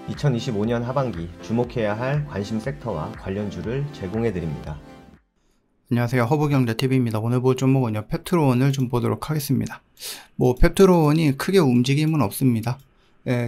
2025년 하반기 주목해야 할 관심 섹터와 관련주를 제공해 드립니다. 안녕하세요. 허브경제TV입니다. 오늘 볼 종목은요, 펩트로온을 좀 보도록 하겠습니다. 펩트로온이 크게 움직임은 없습니다.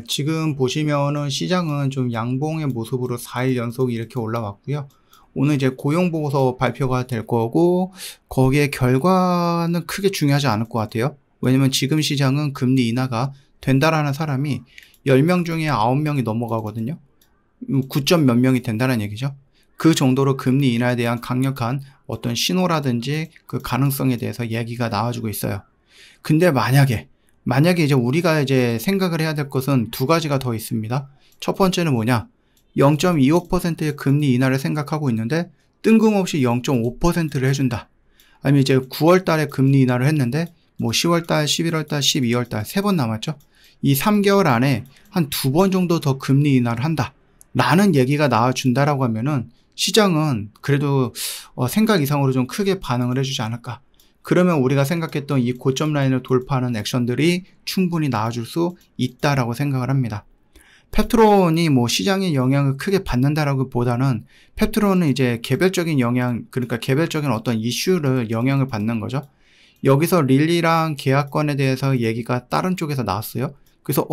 지금 보시면은 시장은 좀 양봉의 모습으로 4일 연속 이렇게 올라왔고요. 오늘 이제 고용보고서 발표가 될 거고, 거기에 결과는 크게 중요하지 않을 것 같아요. 왜냐면 지금 시장은 금리 인하가 된다라는 사람이 10명 중에 9명이 넘어가거든요. 9점 몇 명이 된다는 얘기죠. 그 정도로 금리 인하에 대한 강력한 어떤 신호라든지 그 가능성에 대해서 얘기가 나와주고 있어요. 근데 만약에 이제 우리가 이제 생각을 해야 될 것은 두 가지가 더 있습니다. 첫 번째는 뭐냐? 0.25%의 금리 인하를 생각하고 있는데 뜬금없이 0.5%를 해준다. 아니면 이제 9월 달에 금리 인하를 했는데 10월 달, 11월 달, 12월 달 3번 남았죠. 이 3개월 안에 한 2번 정도 더 금리 인하를 한다. 라는 얘기가 나와준다라고 하면은 시장은 그래도 생각 이상으로 좀 크게 반응을 해주지 않을까. 그러면 우리가 생각했던 이 고점 라인을 돌파하는 액션들이 충분히 나와줄 수 있다라고 생각을 합니다. 펩트론이 시장의 영향을 크게 받는다라고 보다는 펩트론은 이제 개별적인 영향, 그러니까 개별적인 어떤 이슈를 영향을 받는 거죠. 여기서 릴리랑 계약권에 대해서 얘기가 다른 쪽에서 나왔어요. 그래서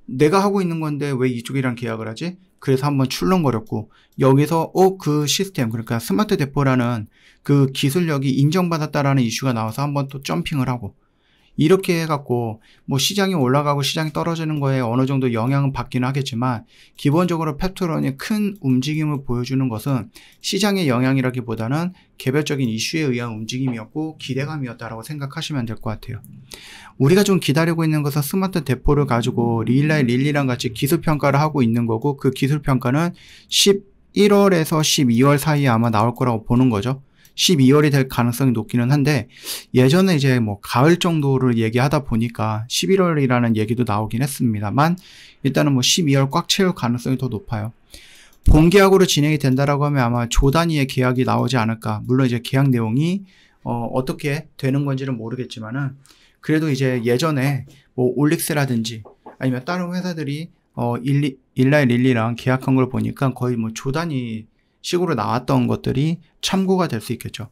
내가 하고 있는 건데 왜 이쪽이랑 계약을 하지? 그래서 한번 출렁거렸고, 여기서 그 시스템, 그러니까 스마트 대포라는 그 기술력이 인정받았다라는 이슈가 나와서 한번 또 점핑을 하고, 이렇게 해갖고 시장이 올라가고 시장이 떨어지는 거에 어느 정도 영향은 받기는 하겠지만, 기본적으로 펩트론이 큰 움직임을 보여주는 것은 시장의 영향이라기보다는 개별적인 이슈에 의한 움직임이었고 기대감이었다라고 생각하시면 될 것 같아요. 우리가 좀 기다리고 있는 것은 스마트 대포를 가지고 릴리랑 같이 기술평가를 하고 있는 거고, 그 기술평가는 11월에서 12월 사이에 아마 나올 거라고 보는 거죠. 12월이 될 가능성이 높기는 한데, 예전에 이제 가을 정도를 얘기하다 보니까 11월이라는 얘기도 나오긴 했습니다만, 일단은 12월 꽉 채울 가능성이 더 높아요. 본계약으로 진행이 된다라고 하면 아마 조 단위의 계약이 나오지 않을까. 물론 이제 계약 내용이 어떻게 되는 건지는 모르겠지만은, 그래도 이제 예전에 올릭스라든지 아니면 다른 회사들이 일라이 릴리랑 계약한 걸 보니까 거의 조 단위 식으로 나왔던 것들이 참고가 될 수 있겠죠.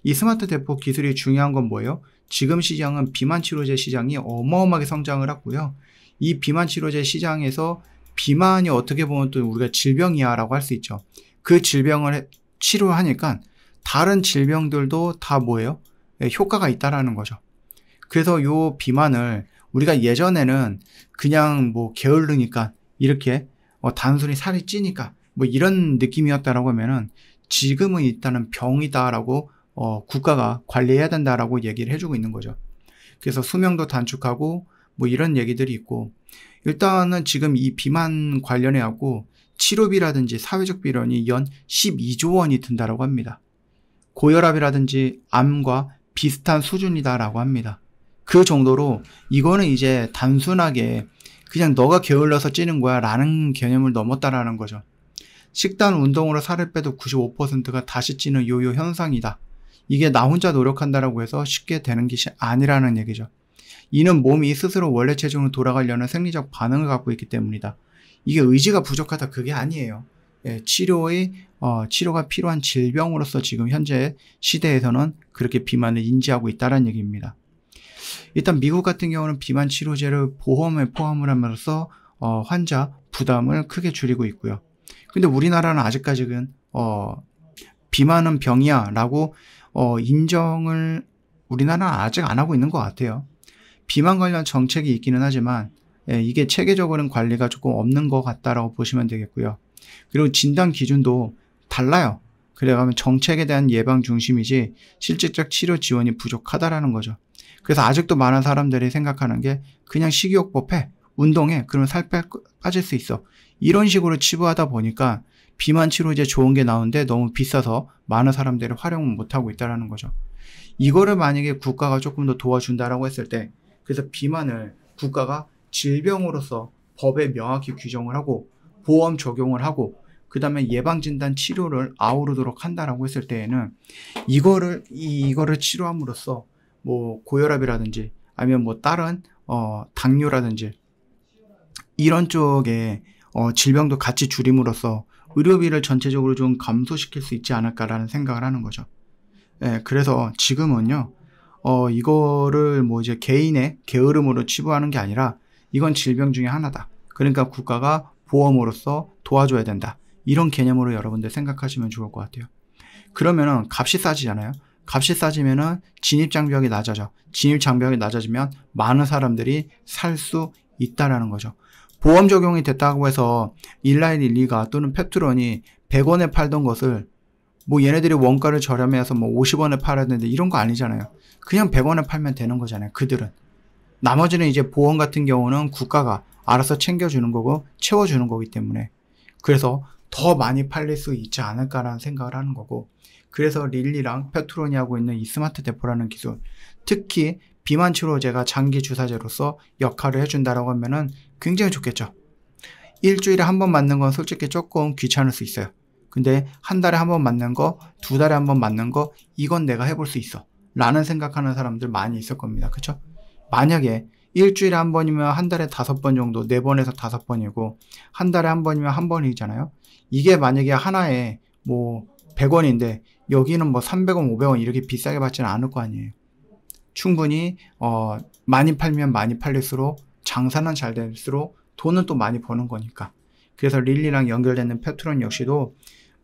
이 스마트 대포 기술이 중요한 건 뭐예요? 지금 시장은 비만 치료제 시장이 어마어마하게 성장을 하고요. 이 비만 치료제 시장에서 비만이 어떻게 보면 또 우리가 질병이야 라고 할 수 있죠. 그 질병을 치료하니까 다른 질병들도 다 뭐예요? 효과가 있다라는 거죠. 그래서 요 비만을 우리가 예전에는 그냥 게을르니까 이렇게 단순히 살이 찌니까 이런 느낌이었다라고 하면은, 지금은 일단은 병이다라고 국가가 관리해야 된다라고 얘기를 해주고 있는 거죠. 그래서 수명도 단축하고 이런 얘기들이 있고, 일단은 지금 이 비만 관련해 갖고 치료비라든지 사회적 비용이 연 12조 원이 든다라고 합니다. 고혈압이라든지 암과 비슷한 수준이다라고 합니다. 그 정도로 이거는 이제 단순하게 그냥 너가 게을러서 찌는 거야 라는 개념을 넘었다라는 거죠. 식단 운동으로 살을 빼도 95%가 다시 찌는 요요 현상이다. 이게 나 혼자 노력한다라고 해서 쉽게 되는 것이 아니라는 얘기죠. 이는 몸이 스스로 원래 체중으로 돌아가려는 생리적 반응을 갖고 있기 때문이다. 이게 의지가 부족하다, 그게 아니에요. 치료가 필요한 질병으로서 지금 현재 시대에서는 그렇게 비만을 인지하고 있다는 얘기입니다. 일단 미국 같은 경우는 비만 치료제를 보험에 포함을 함으로써 환자 부담을 크게 줄이고 있고요. 근데 우리나라는 아직까지는 비만은 병이야 라고 인정을 우리나라는 아직 안 하고 있는 것 같아요. 비만 관련 정책이 있기는 하지만 이게 체계적으로는 관리가 조금 없는 것 같다라고 보시면 되겠고요. 그리고 진단 기준도 달라요. 그래가면 정책에 대한 예방 중심이지 실질적 치료 지원이 부족하다라는 거죠. 그래서 아직도 많은 사람들이 생각하는 게 그냥 식이요법 해, 운동해, 그러면 살 빠질 수 있어. 이런 식으로 치부하다 보니까 비만 치료제 좋은 게 나오는데 너무 비싸서 많은 사람들이 활용을 못하고 있다는 거죠. 이거를 만약에 국가가 조금 더 도와준다라고 했을 때, 그래서 비만을 국가가 질병으로서 법에 명확히 규정을 하고 보험 적용을 하고 그 다음에 예방진단 치료를 아우르도록 한다라고 했을 때에는 이거를 치료함으로써 고혈압이라든지 아니면 다른 당뇨라든지 이런 쪽에 질병도 같이 줄임으로써 의료비를 전체적으로 좀 감소시킬 수 있지 않을까라는 생각을 하는 거죠. 예, 그래서 지금은요, 이거를 뭐 이제 개인의 게으름으로 치부하는 게 아니라 이건 질병 중에 하나다. 그러니까 국가가 보험으로서 도와줘야 된다. 이런 개념으로 여러분들 생각하시면 좋을 것 같아요. 그러면은 값이 싸지잖아요. 값이 싸지면은 진입장벽이 낮아져. 진입장벽이 낮아지면 많은 사람들이 살 수 있다라는 거죠. 보험 적용이 됐다고 해서 일라이릴리가 또는 페트론이 100원에 팔던 것을 뭐 얘네들이 원가를 저렴해서 뭐 50원에 팔아야 되는데 이런 거 아니잖아요. 그냥 100원에 팔면 되는 거잖아요. 그들은. 나머지는 이제 보험 같은 경우는 국가가 알아서 챙겨주는 거고 채워주는 거기 때문에 그래서 더 많이 팔릴 수 있지 않을까라는 생각을 하는 거고 그래서 릴리랑 페트론이 하고 있는 이 스마트 대포라는 기술 특히 비만 치료제가 장기 주사제로서 역할을 해준다라고 하면은 굉장히 좋겠죠. 일주일에 한 번 맞는 건 솔직히 조금 귀찮을 수 있어요. 근데 한 달에 한 번 맞는 거, 두 달에 한 번 맞는 거 이건 내가 해볼 수 있어 라는 생각하는 사람들 많이 있을 겁니다. 그쵸? 만약에 일주일에 한 번이면 한 달에 5번 정도, 4번에서 5번이고 한 달에 한 번이면 한 번이잖아요. 이게 만약에 하나에 뭐 100원인데 여기는 뭐 300원, 500원 이렇게 비싸게 받지는 않을 거 아니에요. 충분히 많이 팔면 많이 팔릴수록 장사는 잘 될수록 돈은 또 많이 버는 거니까. 그래서 릴리랑 연결되는 페트론 역시도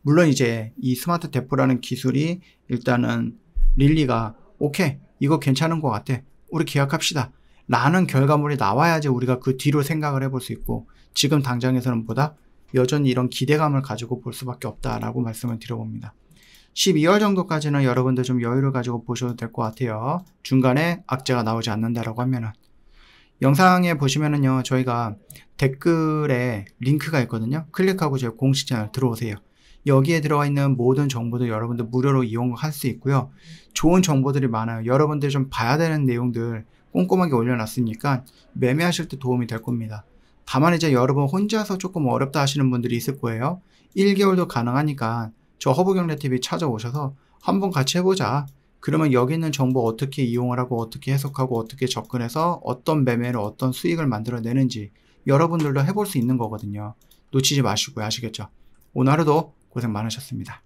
물론 이제 이 스마트 대포라는 기술이 일단은 릴리가 오케이 이거 괜찮은 것 같아 우리 계약합시다 라는 결과물이 나와야지 우리가 그 뒤로 생각을 해볼 수 있고 지금 당장에서는 보다 여전히 이런 기대감을 가지고 볼 수밖에 없다라고 말씀을 드려봅니다. 12월 정도까지는 여러분들 좀 여유를 가지고 보셔도 될 것 같아요. 중간에 악재가 나오지 않는다라고 하면은. 영상에 보시면은요, 저희가 댓글에 링크가 있거든요. 클릭하고 제 공식 채널 들어오세요. 여기에 들어가 있는 모든 정보도 여러분들 무료로 이용할 수 있고요. 좋은 정보들이 많아요. 여러분들 좀 봐야 되는 내용들 꼼꼼하게 올려놨으니까 매매하실 때 도움이 될 겁니다. 다만 이제 여러분 혼자서 조금 어렵다 하시는 분들이 있을 거예요. 1개월도 가능하니까 저 허브경제TV 찾아오셔서 한번 같이 해보자. 그러면 여기 있는 정보 어떻게 이용을 하고 어떻게 해석하고 어떻게 접근해서 어떤 매매를 어떤 수익을 만들어내는지 여러분들도 해볼 수 있는 거거든요. 놓치지 마시고요. 아시겠죠? 오늘 하루도 고생 많으셨습니다.